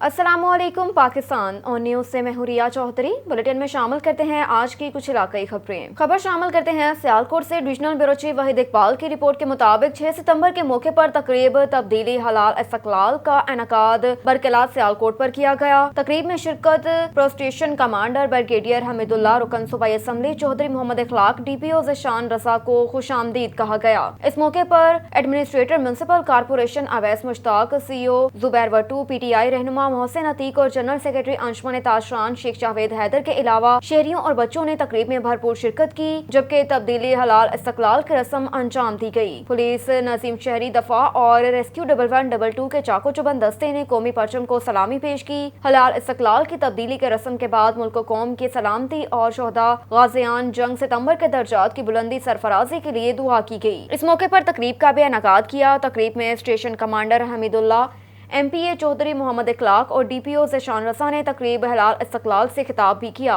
अस्सलाम वालेकुम पाकिस्तान और न्यूज़ से मैं हूं रिया चौधरी। बुलेटिन में शामिल करते हैं आज की कुछ इलाकाई खबरें। खबर शामिल करते हैं सियालकोट से। Divisional bureau chief Waheed Iqbal की रिपोर्ट के मुताबिक 6 सितंबर के मौके पर तकरीब तब्दीली हलाल इस्तकलाल का इनकाद बरकलात सियालकोट पर किया गया। तकरीब में शिरकत प्रोस्टेशन कमांडर ब्रिगेडियर हमीदुल्लाह, रुकन सूबाई असम्बली चौधरी मोहम्मद इखलाक, DPO ज़ीशान रज़ा को खुशामदीद कहा गया। इस मौके पर administrator municipal corporation Awais Mushtaq, CO Zubair Watto, PTI रहनुमा मोहसिन अतीक और जनरल सेक्रेटरी अंशुमन ताशरान शेख जावेद हैदर के अलावा शहरियों और बच्चों ने तकरीब में भरपूर शिरकत की, जबकि तब्दीली हलाल इस्तकलाल की रस्म अंजाम दी गई। पुलिस, नजीम शहरी दफा और रेस्क्यू 1112 के चाको चुबंद दस्ते ने कौमी परचम को सलामी पेश की। हलाल इस्तकलाल की तब्दीली के रस्म के बाद मुल्क कौम की सलामती और शोहदा गाजियान जंग सितंबर के दर्जात की बुलंदी सरफराजी के लिए दुआ की गई। इस मौके पर तकरीब का भी इनकाद किया। तकरीब में station commander Hamidullah, MPA Chaudhry Mohammad Ikhlaq और DPO ज़ीशान रज़ा ने तकरीब हलाल इस्तकलाल से खिताब भी किया।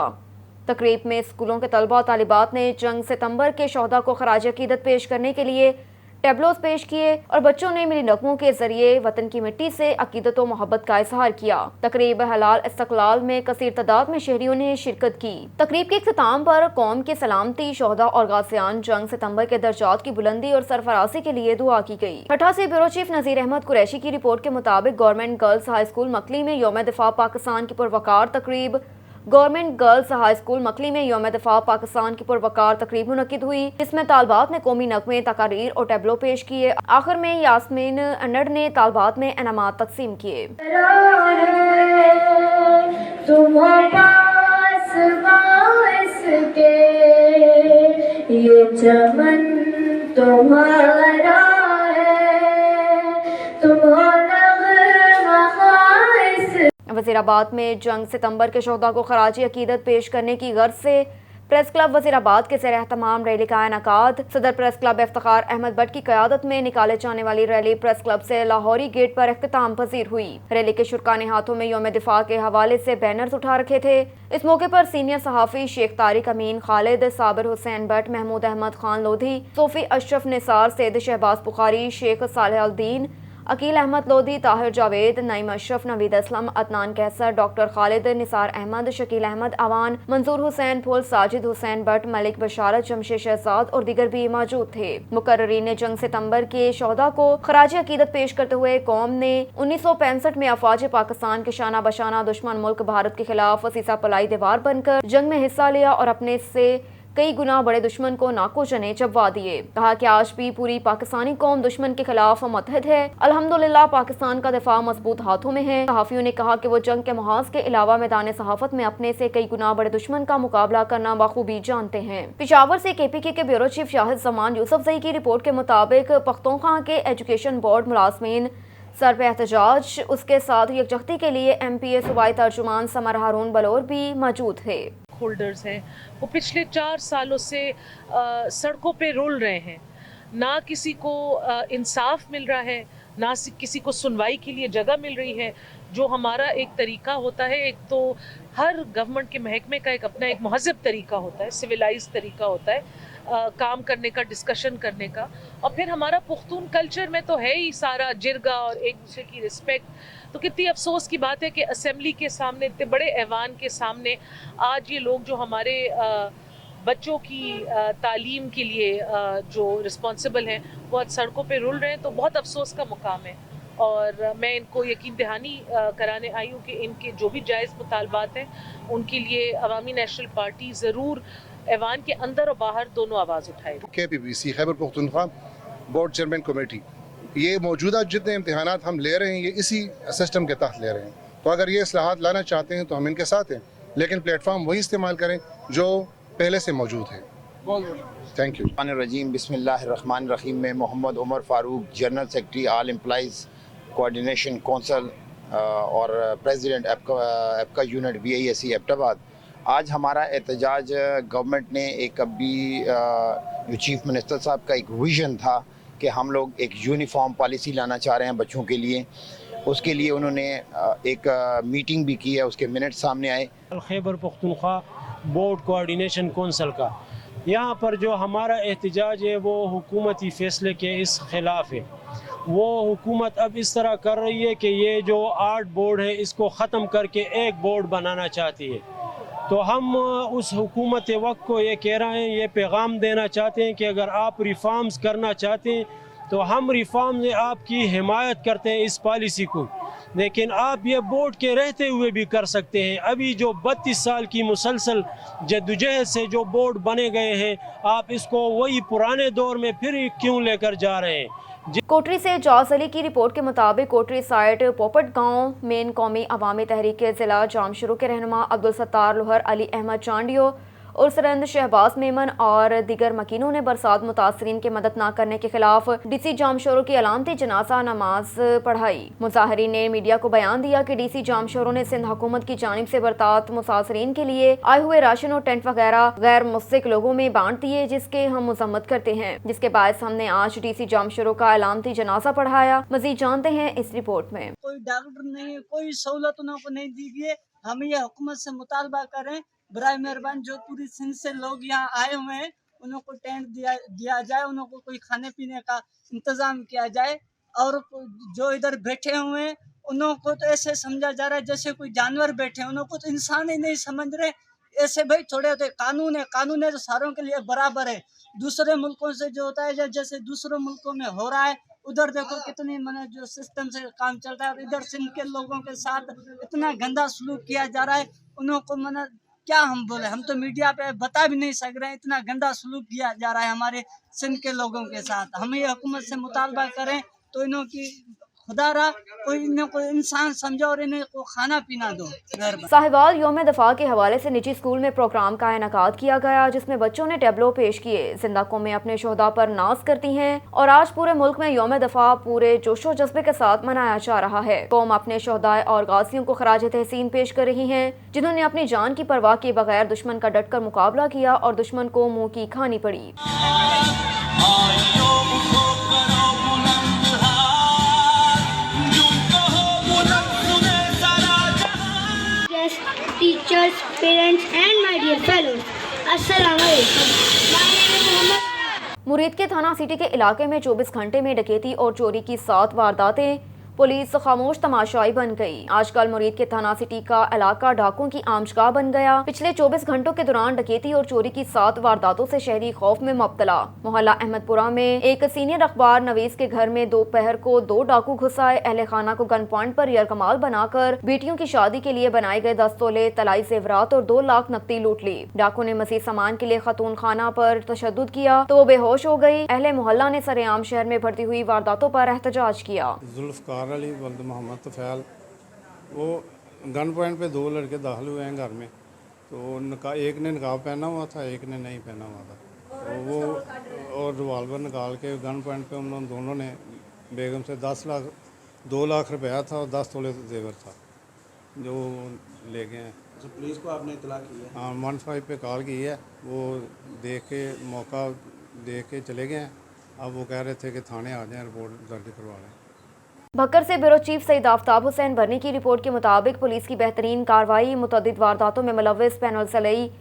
तकरीब में स्कूलों के तलबा और तालिबात ने जंग सितंबर के शोहदा को खराज अकीदत पेश करने के लिए टेबलोस पेश किए और बच्चों ने मिली नगमों के जरिए वतन की मिट्टी से अकीदत व मोहब्बत का इजहार किया। तकरीब हलाल इस्तकलाल में कसीर तादाद में शहरियों ने शिरकत की। तकरीब के इख्तिताम पर कौम की सलामती, शोहदा और गाजियान जंग सितंबर के दर्जात की बुलंदी और सरफराजी के लिए दुआ की गई। ठट्ठा से ब्यूरो चीफ नज़ीर अहमद कुरैशी की रिपोर्ट के मुताबिक गवर्नमेंट गर्ल्स हाई स्कूल मकली में यौम दिफा पाकिस्तान की पुरवकार तकरीब। गवर्नमेंट गर्ल्स हाई स्कूल मकली में यौम दिफा पाकिस्तान की पुरवकार तकरीब मुनक्किद हुई, जिसमें तालबात ने कौमी नगमे, तकारीर और टेबलो पेश किए। आखिर में यास्मीन अनड ने तालबात में इनामात तकसीम किए। ये चमन तुम्हारा वज़ीराबाद में जंग सितंबर के शोहदा को खराजी अकीदत पेश करने की गर्ज से प्रेस क्लब वज़ीराबाद के ज़ेर एहतमाम रैली का इनकाद। सदर प्रेस क्लब इफ्तिखार अहमद भट्ट की क़यादत में निकाले जाने वाली रैली प्रेस क्लब से लाहौरी गेट पर इख्तिताम पजीर हुई। रैली के शुरा ने हाथों में यौम दिफा के हवाले से बैनर्स उठा रखे थे। इस मौके पर सीनियर सहाफ़ी शेख तारिक अमीन खालिद, साबिर हुसैन भट्ट, महमूद अहमद खान लोधी, सोफ़ी अशरफ निसार, सैयद शहबाज बुखारी, शेख सालेह अल-दीन, अकील अहमद लोधी, ताहिर जावेद, नईम अशरफ, नवीद असलम, अदनान कैसर, डॉक्टर खालिद, निसार अहमद, शकील अहमद अवान, मंसूर हुसैन फुल, साजिद हुसैन भट्ट, मलिक बशारत, जमशेद शहजाद और दीगर भी मौजूद थे। मुकर्रीन ने जंग सितंबर के शोहदा को खराज अकीदत पेश करते हुए कौम ने 1965 में अफवाज पाकिस्तान के शाना बशाना दुश्मन मुल्क भारत के खिलाफ सीसा पलाई दीवार बनकर जंग में हिस्सा लिया और अपने से कई गुना बड़े दुश्मन को नाको चने चबवा दिए। कहा कि आज भी पूरी पाकिस्तानी कौम दुश्मन के खिलाफ मुत्तहद है। अल्हम्दुलिल्लाह पाकिस्तान का दिफा मजबूत हाथों में है। सहाफियों ने कहा कि वो जंग के महाज के अलावा मैदान सहाफत में अपने से कई गुना बड़े दुश्मन का मुकाबला करना बखूबी जानते हैं। पेशावर से KPK के ब्यूरो चीफ शाहिद जमान यूसुफजई की रिपोर्ट के मुताबिक पख्तूनख्वा के एजुकेशन बोर्ड मुलाजमीन सर पे एहतजाज, उसके साथ यकजहती के लिए MPA सूबाई तर्जुमान समर हारून बलोर भी मौजूद थे। होल्डर्स हैं वो पिछले 4 सालों से सड़कों पे रुल रहे हैं। ना किसी को इंसाफ मिल रहा है, ना किसी को सुनवाई के लिए जगह मिल रही है। जो हमारा एक तरीका होता है, एक तो हर गवर्नमेंट के महकमे का एक अपना एक महज़ब तरीका होता है, सिविलाइज तरीका होता है काम करने का, डिस्कशन करने का। और फिर हमारा पुख्तून कल्चर में तो है ही सारा जिरगा और एक दूसरे की रिस्पेक्ट। तो कितनी अफसोस की बात है कि असेंबली के सामने, इतने बड़े ऐवान के सामने आज ये लोग जो हमारे बच्चों की तालीम के लिए जो रिस्पॉन्सिबल हैं वो आज सड़कों पे रुल रहे हैं। तो बहुत अफसोस का मुकाम है और मैं इनको यकीन दहानी कराने आई हूँ कि इनके जो भी जायज़ मुतालबात हैं उनके लिए अवामी नेशनल पार्टी ज़रूर ऐवान के अंदर और बाहर दोनों आवाज़ उठाएगी। KPPC Khyber Pakhtunkhwa board chairman committee, ये मौजूदा जितने इम्तहानात हम ले रहे हैं ये इसी सिस्टम के तहत ले रहे हैं। तो अगर ये इस्लाहात लाना चाहते हैं तो हम इनके साथ हैं, लेकिन प्लेटफॉर्म वही इस्तेमाल करें जो पहले से मौजूद है। Thank you. रजीम बिस्मिल्लाहिर्रहमानिर्रहीम में Mohammad Umar Farooq, general secretary all employees coordination council और प्रेसिडेंट एपका यूनिट VISE एबटाबाद। आज हमारा एहतजाज गवर्नमेंट ने एक अभी जो चीफ मिनिस्टर साहब का एक विज़न था कि हम लोग एक यूनिफॉर्म पॉलिसी लाना चाह रहे हैं बच्चों के लिए, उसके लिए उन्होंने एक मीटिंग भी की है, उसके मिनट सामने आए। Khyber Pakhtunkhwa board coordination council का यहाँ पर जो हमारा एहतजाज है वो हुकूमती फ़ैसले के इस ख़िलाफ़ है। वो हुकूमत अब इस तरह कर रही है कि ये जो 8 बोर्ड है इसको ख़त्म करके एक बोर्ड बनाना चाहती है। तो हम उस हुकूमत वक्त को ये कह रहे हैं, ये पैगाम देना चाहते हैं कि अगर आप रिफॉर्म्स करना चाहते हैं तो हम रिफॉर्म में आपकी हिमायत करते हैं इस पॉलिसी को, लेकिन आप ये बोर्ड के रहते हुए भी कर सकते हैं। अभी जो 32 साल की मुसलसल जद्दोजहद से जो बोर्ड बने गए हैं, आप इसको वही पुराने दौर में फिर क्यों लेकर जा रहे हैं। कोटरी से जाज अली की रिपोर्ट के मुताबिक कोटरी साइट पोपट गांव में कौमी अवामी तहरीक के जिला जामशरू के रहनुमा अब्दुल सत्तार लोहर, अली अहमद चांडियो, उर्सरंद शहबाज मेमन और दीगर मकीनों ने बरसात मुतासरीन की मदद न करने के खिलाफ डीसी जामशरू की अलामती जनाजा नमाज पढ़ाई। मुजाहरीन ने मीडिया को बयान दिया कि डीसी जामशरू ने सिंध हुकूमत की जानिब से बरसात मुतासरीन के लिए आए हुए राशन और टेंट वगैरह गैर मुस्तहिक लोगों में बांट दिए, जिसके हम मजम्मत करते हैं, जिसके बायस हमने आज डीसी जामशरू का अलामती जनाजा पढ़ाया। मजीद जानते हैं इस रिपोर्ट में। कोई डॉक्टर नहीं, कोई सहूलत उन को नहीं दी गई। हम ये हुकूमत से मुतालबा करें, बराए मेहरबान जो पूरी सिंध से लोग यहाँ आए हुए हैं उनको टेंट दिया जाए, उनको कोई खाने पीने का इंतजाम किया जाए, और जो इधर बैठे हुए हैं उनको तो ऐसे समझा जा रहा है जैसे कोई जानवर बैठे हैं, उनको तो इंसान ही नहीं समझ रहे। ऐसे भाई थोड़े होते कानून है तो सारों के लिए बराबर है। दूसरे मुल्कों से जो होता है जैसे दूसरे मुल्कों में हो रहा है, उधर देखो कितनी जो सिस्टम से काम चल रहा है, और इधर सिंध के लोगों के साथ इतना गंदा सलूक किया जा रहा है। उनको क्या हम बोले, हम तो मीडिया पे बता भी नहीं सक रहे हैं, इतना गंदा सलूक किया जा रहा है हमारे सिंध के लोगों के साथ। हम ये हुकूमत से मुतालबा करें तो इन्हों की खुदा रहा कोई इंसान समझो और इन्हें को खाना पीना दो। साहिवाल यौम दफा के हवाले से निजी स्कूल में प्रोग्राम का इनेकाद किया गया, जिसमें बच्चों ने टैबलो पेश किए। जिंदा कौमें अपने शोहदा पर नाज करती हैं और आज पूरे मुल्क में यौम दफा पूरे जोशो जज्बे के साथ मनाया जा रहा है। कौम अपने शोहदाए और गाजियों को खराज तहसीन पेश कर रही है, जिन्होंने अपनी जान की परवाह किए बगैर दुश्मन का डटकर मुकाबला किया और दुश्मन को मुंह की खानी पड़ी। Teachers, parents and my dear fellows, Assalamu alaikum. My name is Muhammad. मुरीद के थाना सिटी के इलाके में 24 घंटे में डकैती और चोरी की 7 वारदातें। पुलिस खामोश तमाशाई बन गई। आजकल मुरीद के थाना सिटी का इलाका डाकुओं की आमजगाह बन गया। पिछले 24 घंटों के दौरान डकैती और चोरी की 7 वारदातों से शहरी खौफ में मुब्तला। मोहल्ला अहमदपुरा में एक सीनियर अखबार नवीस के घर में दोपहर को 2 डाकू घुस आए। अहले खाना को गन पॉइंट पर यरकमाल बनाकर बेटियों की शादी के लिए बनाए गए 10 तोले तलाई जेवरात और 2 लाख नकदी लूट ली। डाकू ने मजीद सामान के लिए खतून खाना पर तशद्दुद किया तो वो बेहोश हो गई। अहले मोहल्ला ने सरेआम शहर में बढ़ती हुई वारदातों पर एहतजाज किया। अली वल्द मोहम्मद तफैल, वो गन पॉइंट पे 2 लड़के दाखिल हुए हैं घर में, तो एक ने नकाब पहना हुआ था, एक ने नहीं पहना हुआ था। तो वो और रिवाल्वर निकाल के गन पॉइंट पे उन्होंने दोनों ने बेगम से 2 लाख रुपया था और 10 तोले जेवर था जो ले गए हैं। तो पुलिस को आपने इतला की है? हाँ, 15 पे कॉल की है, वो देख के मौका देख के चले गए हैं। अब वो कह रहे थे कि थाने आ जाएँ, रिपोर्ट दर्ज करवा लें। भक्कर से ब्यूरो चीफ सईद आफ्ताब हुसैन बर्नी की रिपोर्ट के मुताबिक पुलिस की बेहतरीन कार्रवाई, मुतअद्दिद वारदातों में मुलव्विस पैनल सलई,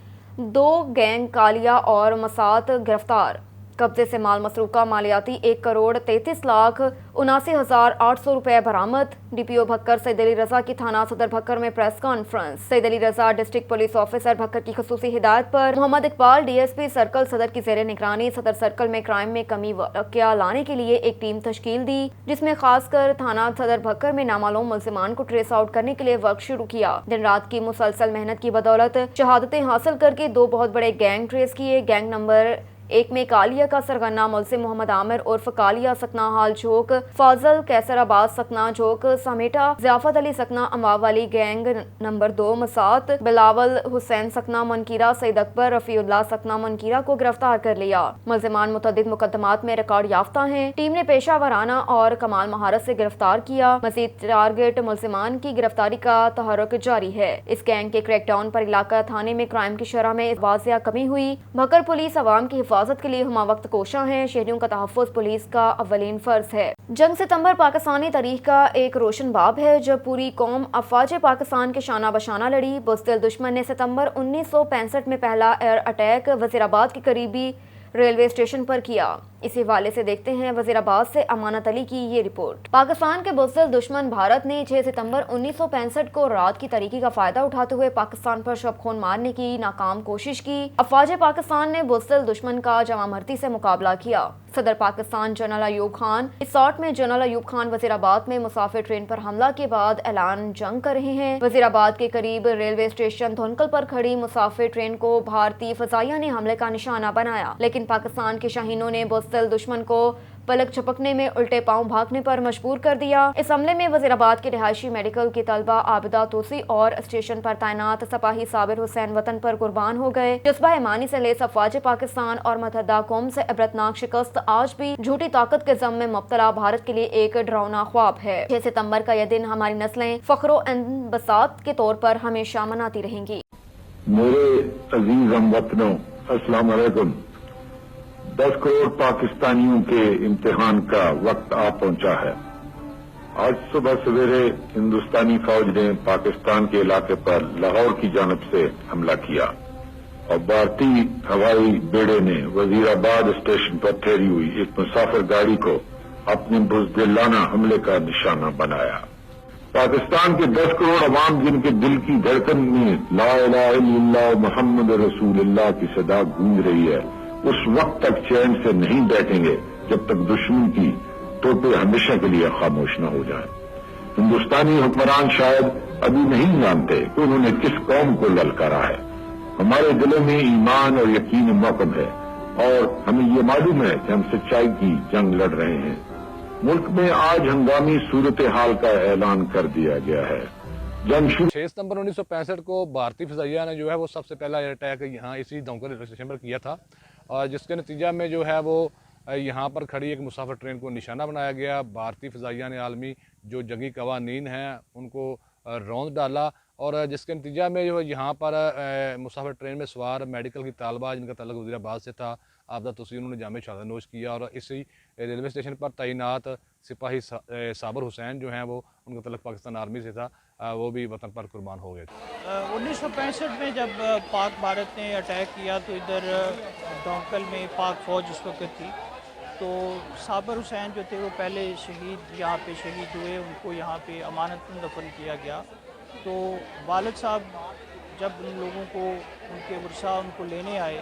2 गैंग कालिया और मसात गिरफ्तार। कब्जे से माल मसरूका मालियाती 1,33,79,800 रुपए बरामद। डीपीओ भक्कर सईद अली रजा की थाना सदर भक्कर में प्रेस कॉन्फ्रेंस। सईद अली रजा डिस्ट्रिक्ट पुलिस ऑफिसर भक्कर की खुसूसी हिदायत पर मोहम्मद इकबाल डीएसपी सर्कल सदर की जेर निगरानी सदर सर्कल में क्राइम में कमी वाक़या लाने के लिए एक टीम तश्कील दी, जिसमें खासकर थाना सदर भक्कर में नामालूम मुल्ज़िमान को ट्रेस आउट करने के लिए वर्क शुरू किया। दिन रात की मुसलसल मेहनत की बदौलत शहादतें हासिल करके 2 बहुत बड़े गैंग ट्रेस किए। गैंग नंबर 1 में कालिया का सरगना मुल्ज़िम मोहम्मद आमिर उर्फ कालिया सकना हाल झोंक, फाजल कैसराबाद सकना झोंक समेटा, ज़ियाफत अली सकना अमाव वाली। गैंग नंबर 2 मसात बिलावल हुसैन सकना मनकीरा, सईद अकबर रफ़ीउल्लाह सकना मनकीरा को गिरफ्तार कर लिया। मुल्ज़िमान मुतअद्दिद मुकदमात में रिकॉर्ड याफ्ता हैं। टीम ने पेशा वराना और कमाल महारत से गिरफ्तार किया। मज़ीद टारगेट मुल्ज़िमान की गिरफ्तारी का तहर्रुक जारी है। इस गैंग के क्रैकडाउन पर इलाका थाने में क्राइम की शरह में वाज़िया कमी हुई। भक्कर पुलिस अवाम की حفاظت کے لیے ہمہ وقت کوشاں ہیں. شہریوں کا تحفظ پولیس کا اولین فرض ہے. جنگ ستمبر پاکستانی تاریخ کا ایک روشن باب ہے جب پوری قوم افواج پاکستان کے شانہ بشانہ لڑی. بزدل دشمن نے ستمبر 1965 میں پہلا ایئر اٹیک وزیر آباد کے قریبی ریلوے اسٹیشن پر کیا. اسی حوالے سے دیکھتے ہیں وزیر آباد سے امانت علی کی یہ رپورٹ. پاکستان کے بزدل دشمن بھارت نے 6 ستمبر 1965 کو رات کی تاریکی کا فائدہ اٹھاتے ہوئے پاکستان پر شب خون مارنے کی ناکام کوشش کی. افواج پاکستان نے بزدل دشمن کا جواں مرتی سے مقابلہ کیا. صدر پاکستان جنرل ایوب خان ریسارٹ میں جنرل ایوب خان وزیر آباد میں مسافر ٹرین پر حملہ کے بعد اعلان جنگ کر رہے ہیں. وزیر آباد کے قریب ریلوے اسٹیشن دھنکل پر کھڑی مسافر ٹرین کو بھارتی فضائیہ نے حملے کا نشانہ بنایا، لیکن پاکستان کے شاہینوں نے بزدل دشمن کو پلک جھپکنے میں الٹے پاؤں بھاگنے پر مجبور کر دیا. اس حملے میں وزیر آباد کے رہائشی میڈیکل کی طالبہ عابدہ توسی اور اسٹیشن پر تعینات سپاہی صابر حسین وطن پر قربان ہو گئے. جذبہ ایمانی سے لیس افواج پاکستان اور متحدہ قوم سے عبرتناک شکست آج بھی جھوٹی طاقت کے ضم میں مبتلا بھارت کے لیے ایک ڈراؤنا خواب ہے. 6 ستمبر کا یہ دن ہماری نسلیں فخر و انبساط کے طور پر ہمیشہ مناتی رہیں گی. میرے عزیز ہم وطنوں، السلام علیکم. 10 کروڑ پاکستانیوں کے امتحان کا وقت آ پہنچا ہے. آج صبح سویرے ہندوستانی فوج نے پاکستان کے علاقے پر لاہور کی جانب سے حملہ کیا اور بھارتی ہوائی بیڑے نے وزیر آباد اسٹیشن پر ٹھہری ہوئی ایک مسافر گاڑی کو اپنے بزدلانہ حملے کا نشانہ بنایا. پاکستان کے 10 کروڑ عوام جن کے دل کی دھڑکن میں لا الہ الا اللہ محمد رسول اللہ کی صدا گونج رہی ہے، اس وقت تک چین سے نہیں بیٹھیں گے جب تک دشمن کی توپیں ہمیشہ کے لیے خاموش نہ ہو جائیں. ہندوستانی حکمران شاید ابھی نہیں جانتے کہ انہوں نے کس قوم کو للکارا ہے. ہمارے دلوں میں ایمان اور یقین محکم ہے اور ہمیں یہ معلوم ہے کہ ہم سچائی کی جنگ لڑ رہے ہیں. ملک میں آج ہنگامی صورتحال کا اعلان کر دیا گیا ہے. جنگ 6 ستمبر 1965 کو بھارتی فضائیہ نے جو ہے وہ سب سے پہلا ایئر اٹیک یہاں اسی دھنکل ریلوے اسٹیشن پر کیا تھا، اور جس کے نتیجہ میں جو ہے وہ یہاں پر کھڑی ایک مسافر ٹرین کو نشانہ بنایا گیا. بھارتی فضائیہ نے عالمی جو جنگی قوانین ہیں ان کو روند ڈالا، اور جس کے نتیجہ میں جو یہاں پر مسافر ٹرین میں سوار میڈیکل کی طالبہ جن کا تعلق وزیر آباد سے تھا عابدہ توسی، انہوں نے جامع شہادت نوش کیا، اور اسی ریلوے اسٹیشن پر تعینات سپاہی صابر حسین جو ہیں وہ ان کا تعلق پاکستان آرمی سے تھا، وہ بھی وطن پر قربان ہو گئے. 1965 میں جب پاک بھارت نے اٹیک کیا تو ادھر دھنکل میں پاک فوج اس وقت تھی، تو صابر حسین جو تھے وہ پہلے شہید یہاں پہ شہید ہوئے، ان کو یہاں پہ امانت میں دفن کیا گیا. تو والد صاحب جب ان لوگوں کو ان کے ورثاء ان کو لینے آئے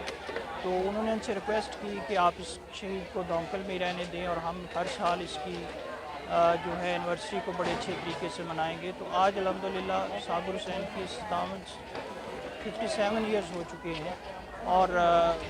تو انہوں نے ان سے ریکویسٹ کی کہ آپ اس شہید کو دھنکل میں رہنے دیں اور ہم ہر سال اس کی جو ہے اینیورسری کو بڑے اچھے طریقے سے منائیں گے. تو آج الحمدللہ صابر حسین کی 57 ایئرز ہو چکے ہیں اور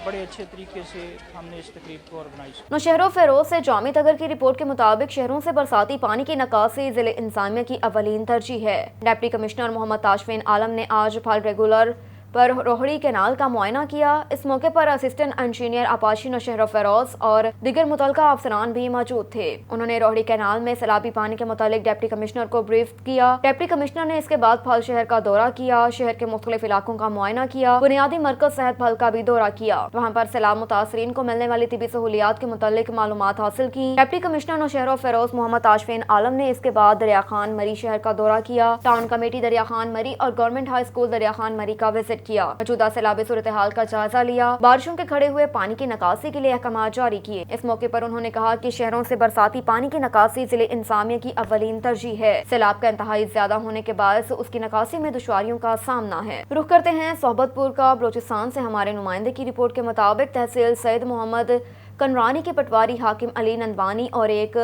بڑے اچھے طریقے سے ہم نے اس تقریب کو آرگنائز کیا. نوشہرو فیروز سے جامی تگر کی رپورٹ کے مطابق شہروں سے برساتی پانی کی نکاسی ضلع انتظامیہ کی اولین ترجیح ہے. ڈپٹی کمشنر محمد تاشفین عالم نے آج پھال ریگولر پر روہڑی کینال کا معائنہ کیا. اس موقع پر اسسٹنٹ انجینئر آپاشی نوشہرو فیروز اور دیگر متعلقہ افسران بھی موجود تھے. انہوں نے روہڑی کینال میں سیلابی پانی کے متعلق ڈپٹی کمشنر کو بریف کیا. ڈپٹی کمشنر نے اس کے بعد پھال شہر کا دورہ کیا، شہر کے مختلف علاقوں کا معائنہ کیا، بنیادی مرکز صحت پھل کا بھی دورہ کیا. وہاں پر سیلاب متاثرین کو ملنے والی طبی سہولیات کے متعلق معلومات حاصل کی. ڈپٹی کمشنر نوشہرو فیروز محمد تاشفین عالم نے اس کے بعد دریا خان مری شہر کا دورہ کیا، ٹاؤن کمیٹی دریا خان مری اور گورنمنٹ ہائی اسکول دریا خان مری کا وزٹ کیا، موجودہ سیلابی صورتحال کا جائزہ لیا، بارشوں کے کھڑے ہوئے پانی کی نکاسی کے لیے احکامات جاری کیے. اس موقع پر انہوں نے کہا کہ شہروں سے برساتی پانی کی نکاسی ضلع انتظامیہ کی اولین ترجیح ہے. سیلاب کا انتہائی زیادہ ہونے کے باعث اس کی نکاسی میں دشواریوں کا سامنا ہے. رخ کرتے ہیں صحبت پور کا. بلوچستان سے ہمارے نمائندے کی رپورٹ کے مطابق تحصیل سید محمد کنرانی کے پٹواری حاکم علی نندوانی اور ایک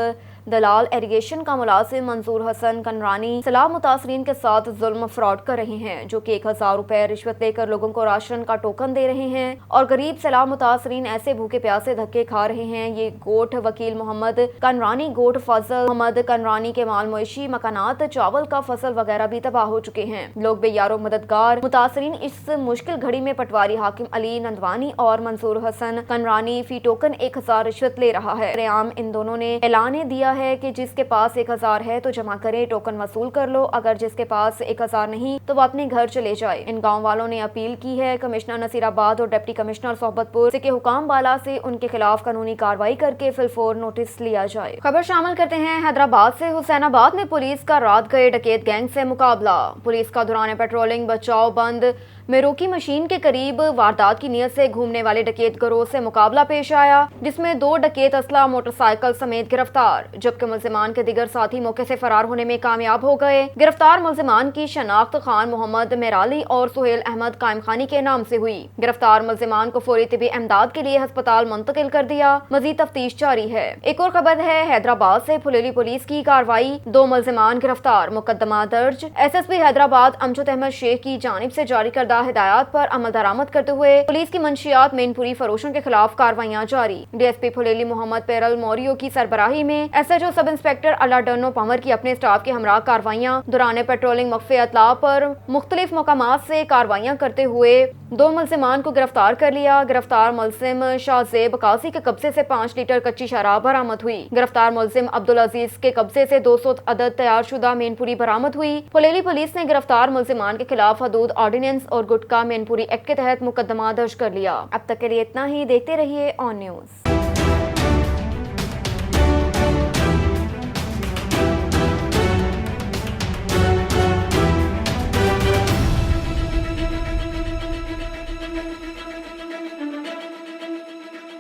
دلال ایریگیشن کا ملازم منظور حسن کنرانی سیلاب متاثرین کے ساتھ ظلم فراڈ کر رہے ہیں، جو کہ 1000 روپے رشوت لے کر لوگوں کو راشن کا ٹوکن دے رہے ہیں اور غریب سیلاب متاثرین ایسے بھوکے پیاسے دھکے کھا رہے ہیں. یہ گوٹھ وکیل محمد کنرانی، گوٹھ فضل محمد کنرانی کے مال مویشی، مکانات، چاول کا فصل وغیرہ بھی تباہ ہو چکے ہیں. لوگ بے یارو مددگار. متاثرین اس مشکل گھڑی میں پٹواری حاکم علی نندوانی اور منظور حسن کنرانی فی ٹوکن 1000 رشوت لے رہا ہے. عام ان دونوں نے اعلان دیا دیا ہے کہ جس کے پاس 1000 ہے تو جمع کرے، ٹوکن وصول کر لو، اگر جس کے پاس 1000 نہیں تو وہ اپنے گھر چلے جائے۔ ان گاؤں والوں نے اپیل کی ہے کمشنر نصیر آباد اور ڈپٹی کمشنر صحبت پور کے حکام بالا سے ان کے خلاف قانونی کارروائی کر کے فی الفور نوٹس لیا جائے۔ خبر شامل کرتے ہیں حیدرآباد سے۔ حسین آباد میں پولیس کا رات گئے ڈکیت گینگ سے مقابلہ۔ پولیس کا دوران پیٹرولنگ بچاؤ بند میروکی مشین کے قریب واردات کی نیت سے گھومنے والے ڈکیت گروہ سے مقابلہ پیش آیا، جس میں 2 ڈکیت اسلحہ موٹر سائیکل سمیت گرفتار، جبکہ ملزمان کے دیگر ساتھی موقع سے فرار ہونے میں کامیاب ہو گئے۔ گرفتار ملزمان کی شناخت خان محمد میرالی اور سہیل احمد قائم خانی کے نام سے ہوئی۔ گرفتار ملزمان کو فوری طبی امداد کے لیے ہسپتال منتقل کر دیا، مزید تفتیش جاری ہے۔ ایک اور خبر ہے حیدرآباد سے۔ پھلیلی پولیس کی کارروائی، 2 ملزمان گرفتار، مقدمہ درج۔ ایس ایس پی حیدرآباد امجد احمد شیخ کی جانب سے جاری کردہ ہدایات پر عمل درآمد کرتے ہوئے پولیس کی منشیات مین پوری فروشوں کے خلاف کارروائیاں جاری۔ D S P Phuleli Muhammad Pariyal Morio کی سربراہی میں S H O sub inspector Allah Dino Pawar کی اپنے اسٹاف کے ہمراہ کارروائیاں دوران پیٹرولنگ مخفی اطلاع پر مختلف مقامات سے کارروائیاں کرتے ہوئے 2 ملزمان کو گرفتار کر لیا۔ گرفتار ملزم شاہ زیب قاضی کے قبضے سے 5 لیٹر کچی شراب برآمد ہوئی۔ گرفتار ملزم عبدالعزیز کے قبضے سے 200 عدد تیار شدہ مین پوری برآمد ہوئی۔ پھلیلی پولیس نے گرفتار ملزمان کے خلاف حدود آرڈیننس اور گٹکا مین پوری ایکٹ کے تحت مقدمہ درج کر لیا۔ اب تک کے لیے اتنا ہی، دیکھتے رہیے آن نیوز۔